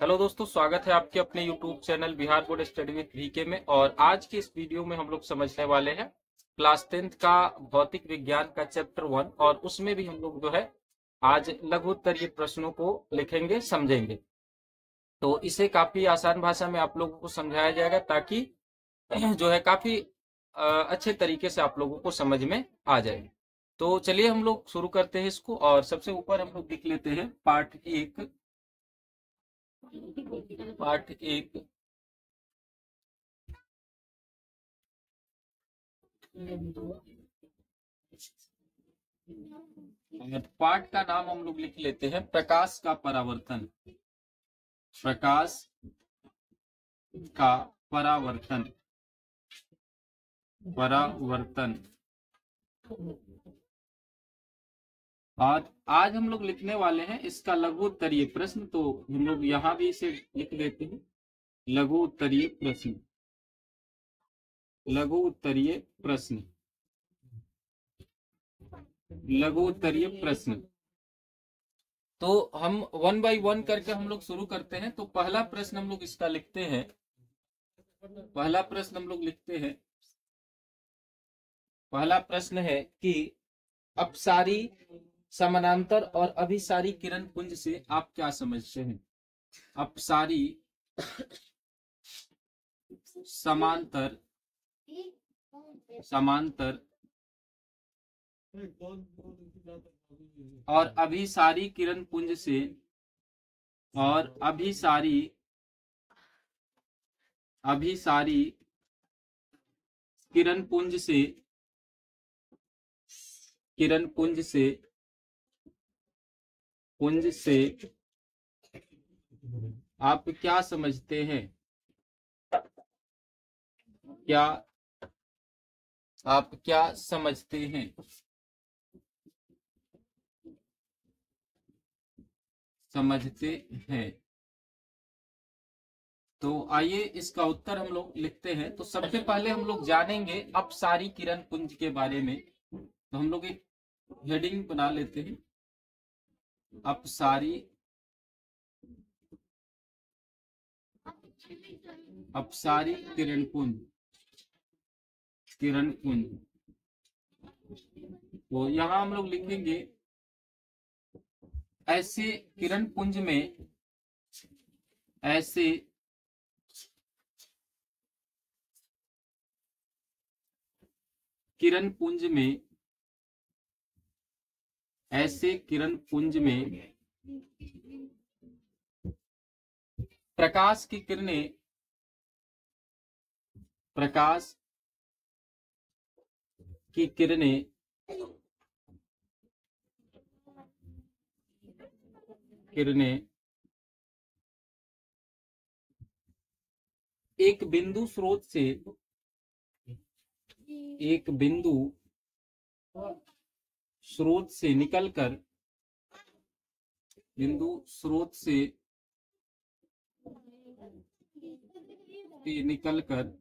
Hello दोस्तों, स्वागत है आपके अपने YouTube channel Bihar board study with VK में। और आज की इस वीडियो में हम लोग समझने वाले हैं क्लास 10th का भौतिक विज्ञान का चैप्टर 1। और उसमें भी हम लोग जो है आज लघु उत्तरीय प्रश्नों को लिखेंगे, समझेंगे। तो इसे काफी आसान भाषा में आप लोगों को समझाया जाएगा ताकि जो है काफी अच्छे तरीके से आप लोगों को समझ में आ जाए। तो चलिए हम लोग शुरू करते हैं इसको। और सबसे ऊपर हम लोग लिख लेते हैं पार्ट 1। पार्ट 1 पाठ का नाम हम लोग लिख लेते हैं प्रकाश का परावर्तन। प्रकाश का परावर्तन। परावर्तन। और आज हम लोग लिखने वाले हैं इसका लघु उत्तरीय प्रश्न। तो हम लोग यहाँ भी इसे लिख देते हैं लघु उत्तरीय प्रश्न। लघु उत्तरीय प्रश्न। लघु उत्तरीय प्रश्न। तो हम 1 बाय 1 करके हम लोग शुरू करते हैं। तो पहला प्रश्न हम लोग इसका लिखते हैं। पहला प्रश्न हम लोग लिखते हैं। पहला प्रश्न है कि अपसारी, समानांतर और अभिसारी किरण पुंज से आप क्या समझते हैं? अपसारी, समांतर, समांतर और अभिसारी किरण पुंज से, और अभिसारी, अभिसारी किरण पुंज से, किरण पुंज से, पुंज से आप क्या समझते हैं? क्या आप क्या समझते हैं? समझते हैं। तो आइए इसका उत्तर हम लोग लिखते हैं। तो सबसे पहले हम लोग जानेंगे अपसारी किरण पुंज के बारे में। तो हम लोग एक हेडिंग बना लेते हैं, अपसारी, अपसारी किरण पुंज, किरण पुंज। तो यहां हम लोग लिखेंगे ऐसे किरण पुंज में, ऐसे किरण पुंज में, ऐसे किरण पुंज में प्रकाश की किरणें, प्रकाश की किरणें किरणें एक बिंदु स्रोत से, एक बिंदु स्रोत से निकलकर, बिंदु स्रोत से निकलकर,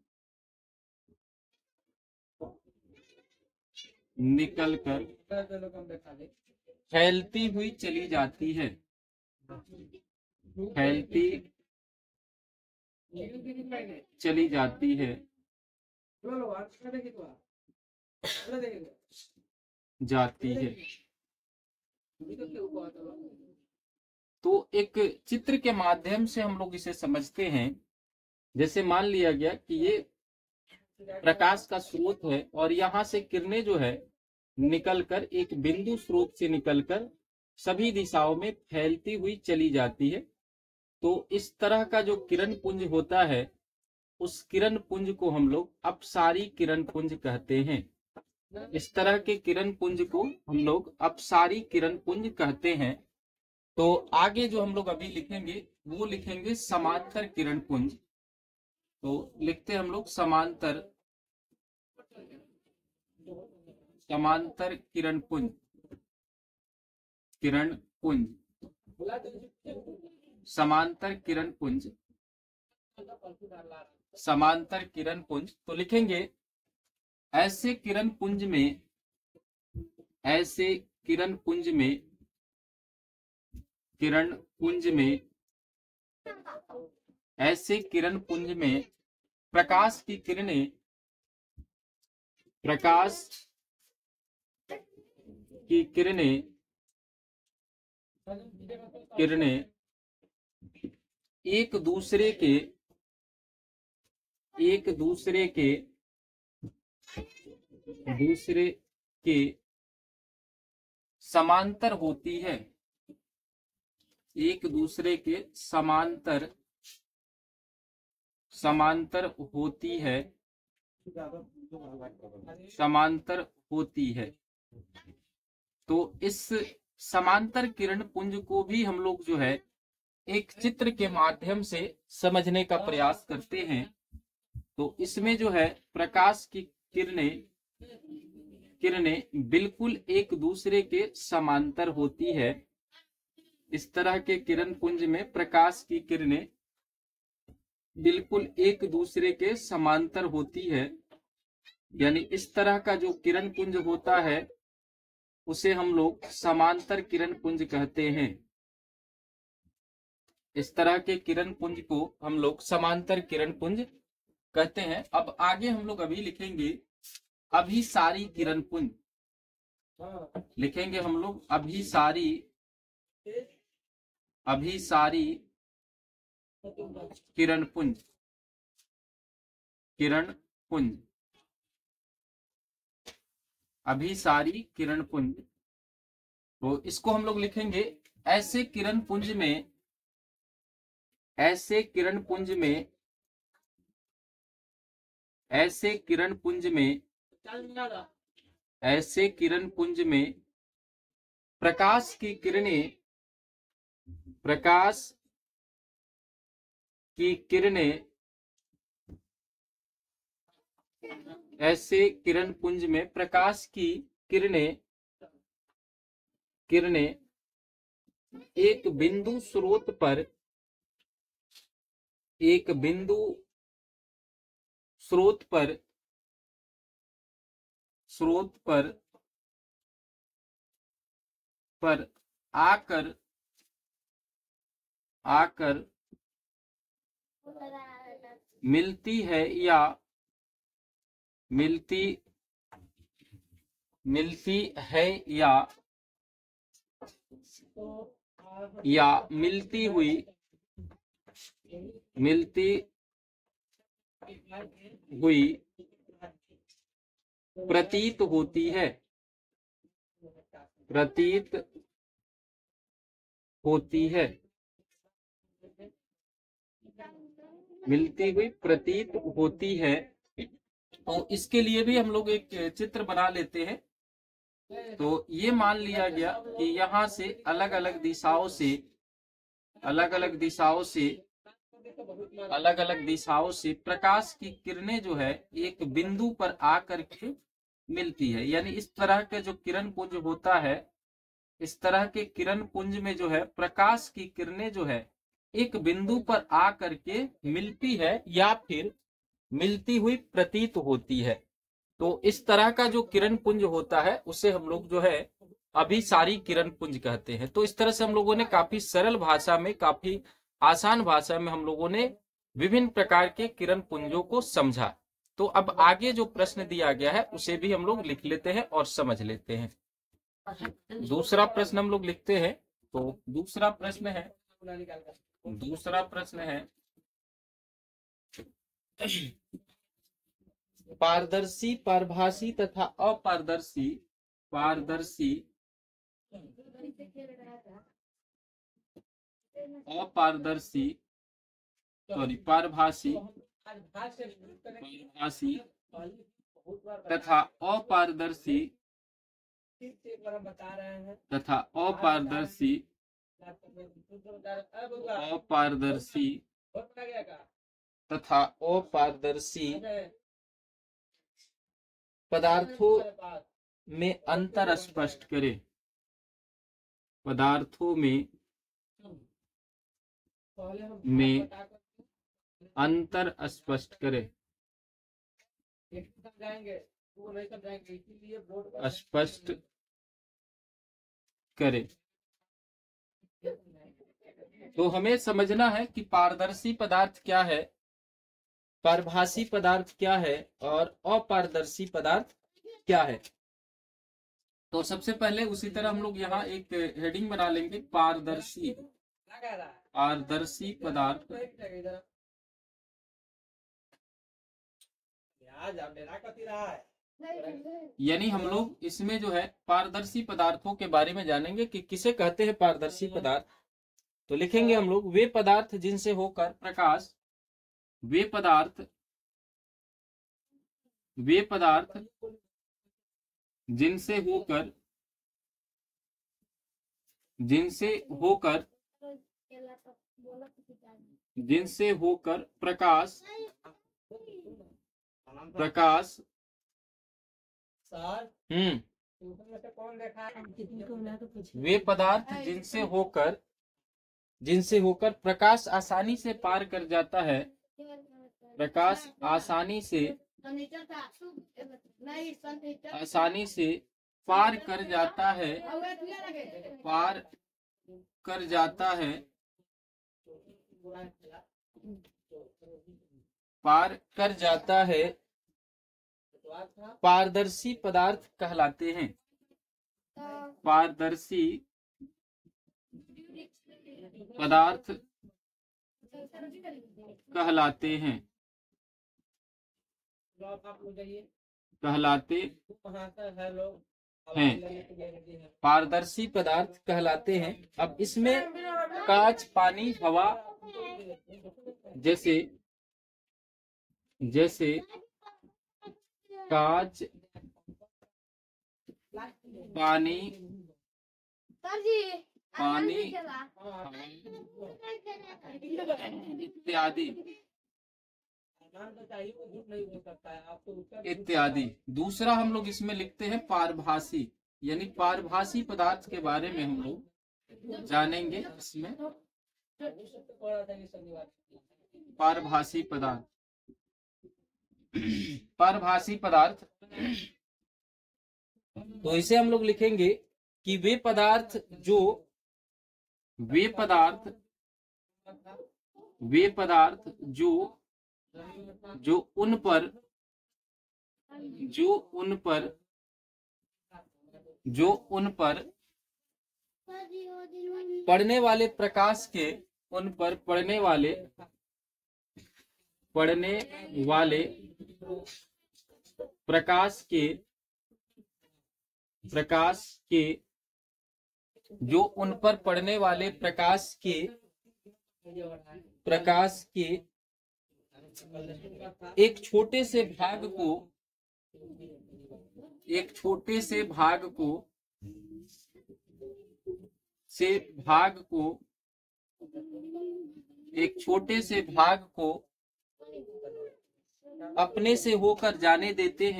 निकलकर फैलती हुई चली जाती है। फैलती चली जाती है, जाती है। तो एक चित्र के माध्यम से हम लोग इसे समझते हैं। जैसे मान लिया गया कि ये प्रकाश का स्रोत है और यहाँ से किरणें जो है निकलकर एक बिंदु स्रोत से निकलकर सभी दिशाओं में फैलती हुई चली जाती है। तो इस तरह का जो किरण पुंज होता है, उस किरण पुंज को हम लोग अपसारी किरण पुंज कहते हैं। इस तरह के किरण पुंज को हम लोग अपसारी किरण पुंज कहते हैं। तो आगे जो हम लोग अभी लिखेंगे वो लिखेंगे समांतर किरण पुंज। तो लिखते हैं हम लोग समांतर, समांतर किरण पुंज, किरण पुंज, समांतर किरण पुंज, समांतर किरण पुंज। तो लिखेंगे ऐसे किरण पुंज में, ऐसे किरण पुंज में, किरण पुंज में ऐसे किरण पुंज में प्रकाश की किरणें किरणें एक दूसरे के समांतर होती है। एक दूसरे के समांतर होती है। तो इस समांतर किरण पुंज को भी हम लोग जो है एक चित्र के माध्यम से समझने का प्रयास करते हैं। तो इसमें जो है प्रकाश की किरणें बिल्कुल एक दूसरे के समांतर होती है। इस तरह के किरण पुंज में प्रकाश की किरणें बिल्कुल एक दूसरे के समांतर होती है। यानी इस तरह का जो किरण पुंज होता है उसे हम लोग समांतर किरण पुंज कहते हैं। इस तरह के किरण पुंज को हम लोग समांतर किरण पुंज कहते हैं। अब आगे हम लोग अभी लिखेंगे अभिसारी किरण पुंज। लिखेंगे हम लोग अभिसारी किरण पुंज। अभिसारी किरण पुंज। तो इसको हम लोग लिखेंगे ऐसे किरण पुंज में प्रकाश की किरणें ऐसे किरण पुंज में प्रकाश की किरणें एक बिंदु स्रोत पर आकर मिलती है या मिलती हुई प्रतीत होती है। मिलती हुई प्रतीत होती है। तो इसके लिए भी हम लोग एक चित्र बना लेते हैं। तो ये मान लिया गया कि यहाँ से अलग अलग दिशाओं से प्रकाश की किरणें जो है एक बिंदु पर आकर के मिलती है। यानी इस तरह के जो किरण पुंज होता है, इस तरह के किरण पुंज में जो है प्रकाश की किरणें जो है एक बिंदु पर आकर के मिलती है या फिर मिलती हुई प्रतीत होती है। तो इस तरह का जो किरण पुंज होता है उसे हम लोग जो है अभिसारी किरण पुंज कहते हैं। तो इस तरह से हम लोगों ने काफी सरल भाषा में, काफी आसान भाषा में हम लोगों ने विभिन्न प्रकार के किरण पुंजों को समझा। तो अब आगे जो प्रश्न दिया गया है उसे भी हम लोग लिख लेते हैं और समझ लेते हैं। दूसरा प्रश्न हम लोग लिखते हैं। तो दूसरा प्रश्न है पारदर्शी, परभासी तथा अपारदर्शी पारभासी तथा अपारदर्शी पदार्थों में अंतर स्पष्ट करें। अंतर स्पष्ट करें। तो हमें समझना है कि पारदर्शी पदार्थ क्या है, पारभासी पदार्थ क्या है और अपारदर्शी पदार्थ क्या है। तो सबसे पहले उसी तरह हम लोग यहाँ एक हेडिंग बना लेंगे, पारदर्शी पारदर्शी पदार्थ। यानी हम लोग इसमें जो है पारदर्शी पदार्थों के बारे में जानेंगे कि किसे कहते हैं पारदर्शी पदार्थ। तो लिखेंगे हम लोग वे पदार्थ जिनसे होकर प्रकाश, वे पदार्थ जिनसे होकर प्रकाश वे पदार्थ जिनसे होकर प्रकाश आसानी से पार कर जाता है, प्रकाश आसानी से पार कर जाता है, पारदर्शी पदार्थ कहलाते हैं। पारदर्शी पदार्थ कहलाते हैं। पारदर्शी पदार्थ कहलाते हैं। अब इसमें कांच, पानी, हवा जैसे कांच, पानी इत्यादि। दूसरा हम लोग इसमें लिखते हैं पारभासी, यानी पारभासी पदार्थ के बारे में हम लोग जानेंगे। इसमें पारभासी पदार्थ तो इसे हम लोग लिखेंगे कि वे पदार्थ जो उन पर पड़ने वाले प्रकाश के एक छोटे से भाग को अपने से होकर जाने देते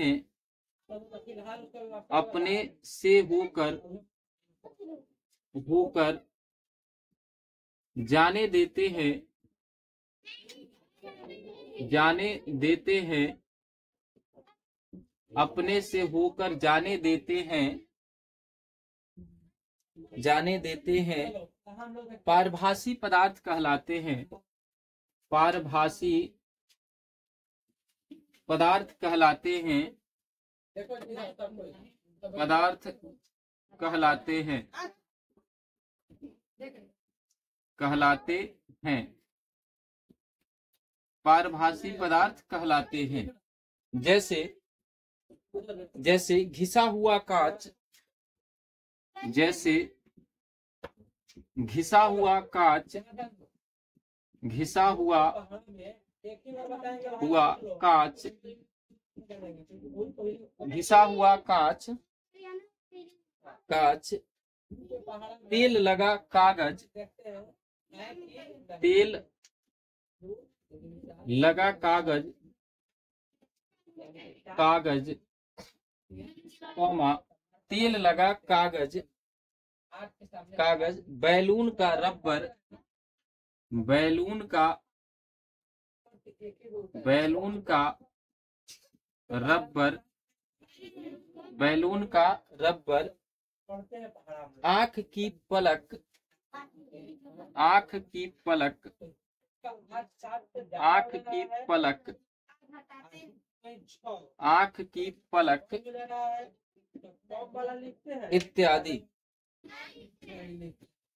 हैं, जाने देते हैं पारभासी पदार्थ कहलाते हैं। पारभासी पदार्थ कहलाते हैं। पारभासी पदार्थ कहलाते हैं। जैसे घिसा हुआ कांच, घिसा हुआ कांच तेल लगा कागज, तेल लगा कागज बैलून का रबर, आंख की पलक, आंख की पलक, आंख की पलक, आंख की पलक इत्यादि,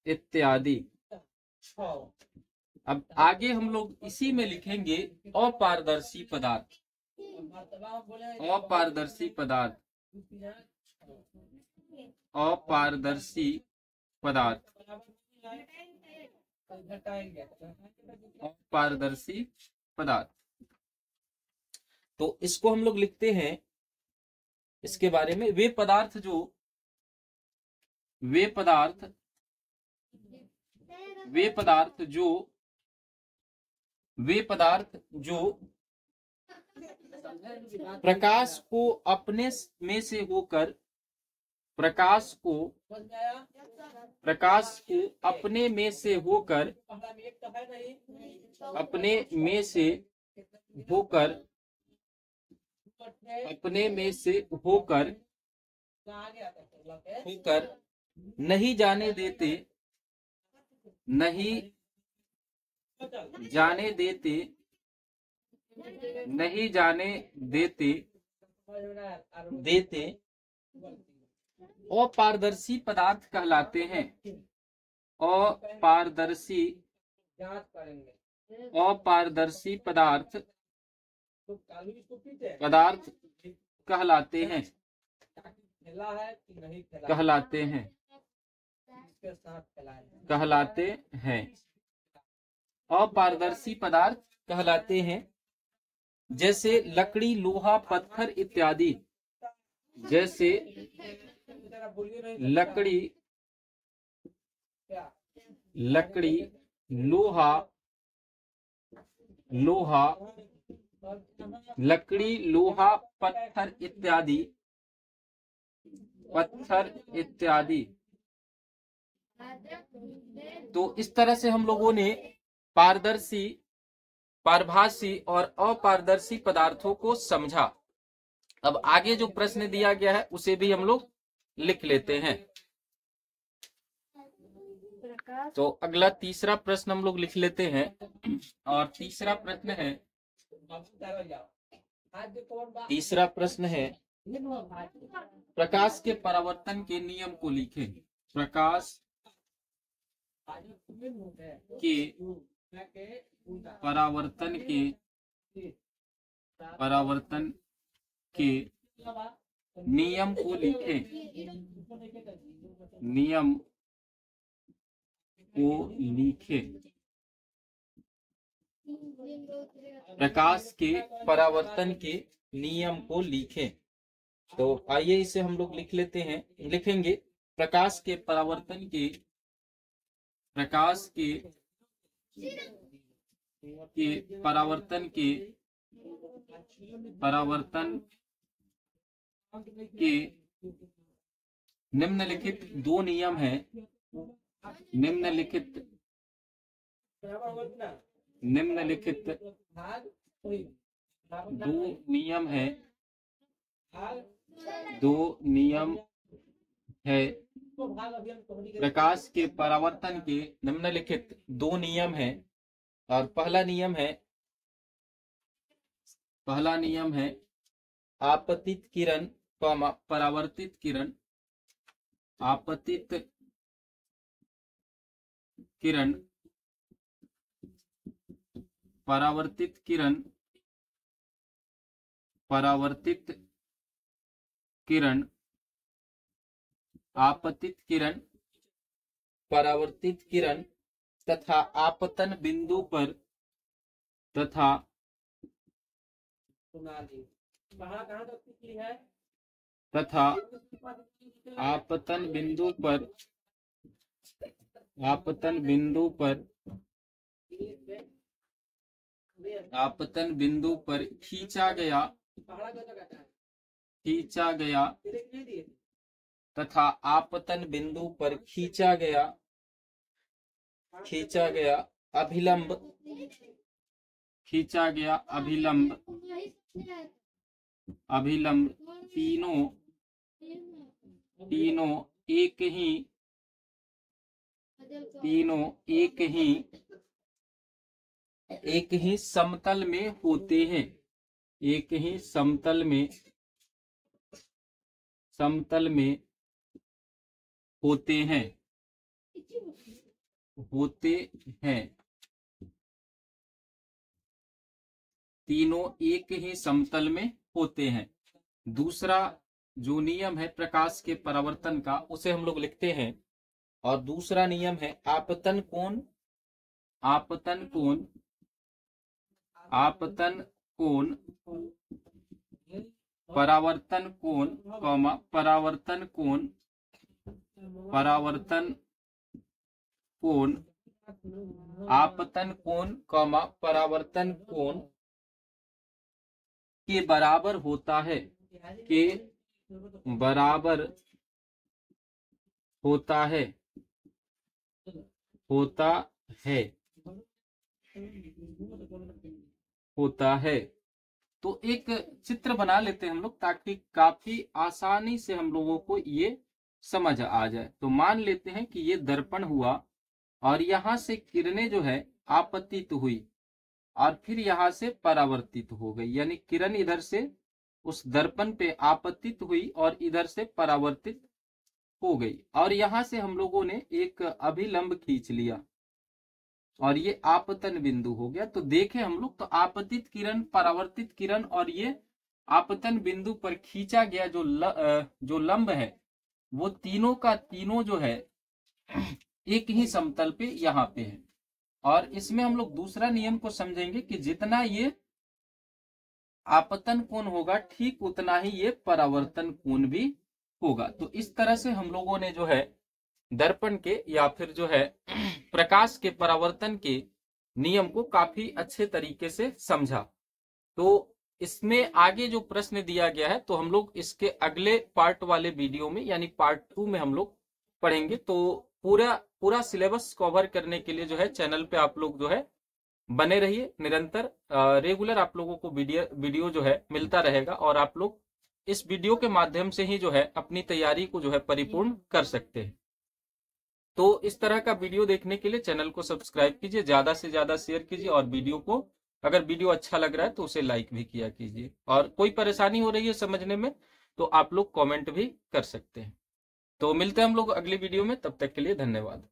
इत्यादि। अब आगे हम लोग इसी में लिखेंगे अपारदर्शी पदार्थ, अपारदर्शी पदार्थ, अपारदर्शी पदार्थ, अपारदर्शी पदार्थ। तो इसको हम लोग लिखते हैं, इसके बारे में, वे पदार्थ जो, वे पदार्थ, वे पदार्थ जो, वे पदार्थ जो प्रकाश को अपने में से होकर, प्रकाश को, प्रकाश को अपने में से होकर, अपने में से होकर, अपने में से होकर, होकर नहीं जाने देते, नहीं जाने देते, नहीं जाने देते, देते अपारदर्शी पदार्थ कहलाते हैं, अपारदर्शी, अपारदर्शी पदार्थ, पदार्थ कहलाते हैं, कहलाते हैं, कहलाते हैं, अपारदर्शी पदार्थ कहलाते हैं। जैसे लकड़ी, लोहा, पत्थर इत्यादि, जैसे लकड़ी, लकड़ी, लोहा, लोहा, लकड़ी, लोहा, पत्थर इत्यादि, पत्थर इत्यादि। तो इस तरह से हम लोगों ने पारदर्शी, पारभासी और अपारदर्शी पदार्थों को समझा। अब आगे जो प्रश्न दिया गया है उसे भी हम लोग लिख लेते हैं। तो अगला तीसरा प्रश्न हम लोग लिख लेते हैं, और तीसरा प्रश्न है, तीसरा प्रश्न है, प्रकाश के परावर्तन के नियम को लिखें। प्रकाश के परावर्तन के, परावर्तन के नियम को लिखें, नियम को लिखें। प्रकाश के परावर्तन के नियम को लिखें। तो आइए इसे हम लोग लिख लेते हैं, लिखेंगे प्रकाश के परावर्तन के, प्रकाश के परावर्तन के, परावर्तन के निम्नलिखित दो नियम हैं, निम्नलिखित, निम्नलिखित दो नियम है, दो नियम है। प्रकाश के परावर्तन के निम्नलिखित दो नियम है, और पहला नियम है, पहला नियम है आपतित किरण, परावर्तित किरण, आपतित किरण, परावर्तित किरण, परावर्तित किरण, आपतित किरण, परावर्तित किरण तथा आपतन बिंदु पर, तथा तथा आपतन बिंदु पर, आपतन बिंदु पर, आपतन बिंदु पर खींचा गया, खींचा गया तथा आपतन बिंदु पर खींचा गया, खींचा गया अभिलंब, खींचा गया अभिलंब, अभिलंब तीनों, तीनों एक ही तीनों एक ही समतल में होते हैं, एक ही समतल में होते हैं, तीनों एक ही समतल में होते हैं। दूसरा जो नियम है प्रकाश के परावर्तन का, उसे हम लोग लिखते हैं, और दूसरा नियम है आपतन कोण, परावर्तन कोण, आपतन कोण, परावर्तन कोण के बराबर होता है, होता है। तो एक चित्र बना लेते हैं हम लोग, ताकि काफी आसानी से हम लोगों को ये समझ आ जाए। तो मान लेते हैं कि ये दर्पण हुआ, और यहां से किरणें जो है आपतित हुई, और फिर यहां से परावर्तित हो गई, यानी किरण इधर से उस दर्पण पे आपतित हुई और इधर से परावर्तित हो गई, और यहां से हम लोगों ने एक अभिलंब खींच लिया, और ये आपतन बिंदु हो गया। तो देखें हम लोग, तो आपतित किरण, परावर्तित किरण, और ये आपतन बिंदु पर खींचा गया जो लंब है, वो तीनों का तीनों जो है एक ही समतल पे यहाँ पे है। और इसमें हम लोग दूसरा नियम को समझेंगे कि जितना ये आपतन कोण होगा, ठीक उतना ही ये परावर्तन कोण भी होगा। तो इस तरह से हम लोगों ने जो है दर्पण के, या फिर जो है प्रकाश के परावर्तन के नियम को काफी अच्छे तरीके से समझा। तो इसमें आगे जो प्रश्न दिया गया है, तो हम लोग इसके अगले पार्ट वाले वीडियो में, यानी पार्ट 2 में हम लोग पढ़ेंगे। तो पूरा सिलेबस कवर करने के लिए जो है चैनल पे आप लोग जो है बने रहिए, निरंतर रेगुलर आप लोगों को वीडियो जो है मिलता रहेगा, और आप लोग इस वीडियो के माध्यम से ही जो है अपनी तैयारी को जो है परिपूर्ण कर सकते हैं। तो इस तरह का वीडियो देखने के लिए चैनल को सब्सक्राइब कीजिए, ज्यादा से ज्यादा शेयर कीजिए, और वीडियो को, अगर वीडियो अच्छा लग रहा है तो उसे लाइक भी किया कीजिए। और कोई परेशानी हो रही है समझने में, तो आप लोग कमेंट भी कर सकते हैं। तो मिलते हैं हम लोग अगली वीडियो में, तब तक के लिए धन्यवाद।